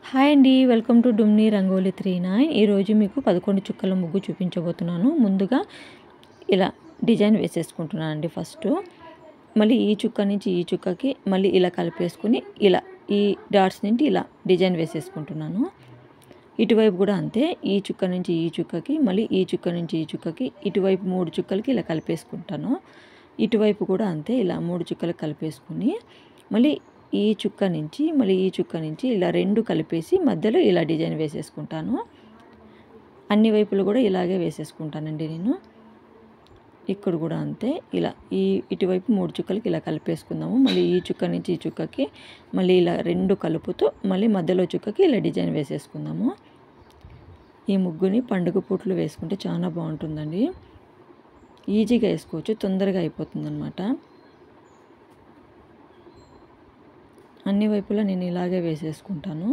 Hi అండి. Welcome to డుమ్ని రంగోలి 39. ఈరోజు మీకు 11 చుక్కల ముగ్గు చూపించబోతున్నాను. ముందుగా ఇలా డిజైన్ వేసేసుకుంటున్నానండి ఫస్టు. మళ్ళీ ఈ చుక్క నుంచి ఈ చుక్కకి మళ్ళీ ఇలా కలిపేసుకుని ఇలా ఈ డాట్స్ నుండి ఇలా డిజైన్ వేసేసుకుంటున్నాను. ఇటువైపు కూడా అంతే. ఈ చుక్క నుంచి ఈ చుక్కకి మళ్ళీ ఈ చుక్క నుంచి ఈ చుక్కకి ఇటువైపు 3 చుక్కలకి ఇలా కలిపేసుకుంటాను. ఇటువైపు కూడా అంతే. ఇలా 3 చుక్కలకి కలిపేసుకుని మళ్ళీ ఈ చుక్క నుంచి మళ్ళీ ఈ చుక్క నుంచి ఇలా 2 కలిపేసి మధ్యలో ఇలా డిజైన్ వేసేసుకుంటాను. అన్ని వైపులు కూడా ఇలాగే వేసేసుకుంటానండి నేను. ఇక్కడ కూడా అంతే. ఇలా ఇటువైపు 3 చుక్కలకి ఇలా కలిపేసుకుందాము. మళ్ళీ ఈ చుక్క నుంచి ఈ చుక్కకి మళ్ళీ ఇలా 2 కలుపుతూ మళ్ళీ మధ్యలో చుక్కకి ఇలా డిజైన్ వేసేసుకుందాము. ఈ ముగ్గుని పండుగ పూటలు వేసుకుంటే చాలా బాగుంటుందండి. ఈజీగా వేసుకోవచ్చు, తొందరగా అయిపోతుందన్నమాట. అన్ని వైపులా నేను ఇలాగే వేసేసుకుంటాను.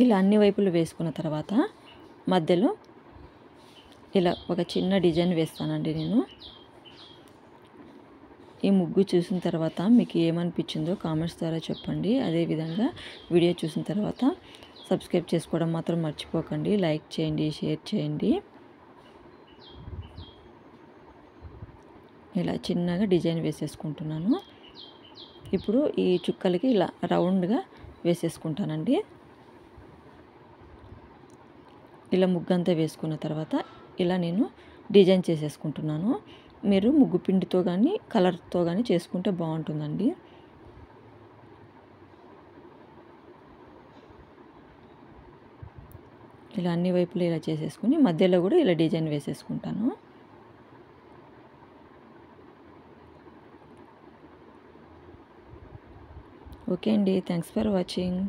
ఇలా అన్ని వైపులు వేసుకున్న తర్వాత మధ్యలో ఇలా ఒక చిన్న డిజైన్ వేస్తానండి నేను. ఈ ముగ్గు చూసిన తర్వాత మీకు ఏమనిపించిందో కామెంట్స్ ద్వారా చెప్పండి. అదేవిధంగా వీడియో చూసిన తర్వాత సబ్స్క్రైబ్ చేసుకోవడం మాత్రం మర్చిపోకండి. లైక్ చేయండి, షేర్ చేయండి. ఇలా చిన్నగా డిజైన్ వేసేసుకుంటున్నాను. ఇప్పుడు ఈ చుక్కలకి ఇలా రౌండ్గా వేసేసుకుంటానండి. ఇలా ముగ్గంతా వేసుకున్న తర్వాత ఇలా నేను డిజైన్ చేసేసుకుంటున్నాను. మీరు ముగ్గు పిండితో కానీ కలర్తో కానీ చేసుకుంటే బాగుంటుందండి. ఇలా అన్ని వైపులు ఇలా చేసేసుకుని మధ్యలో కూడా ఇలా డిజైన్ వేసేసుకుంటాను. ఓకే అండి, థ్యాంక్స్ ఫర్ వాచింగ్.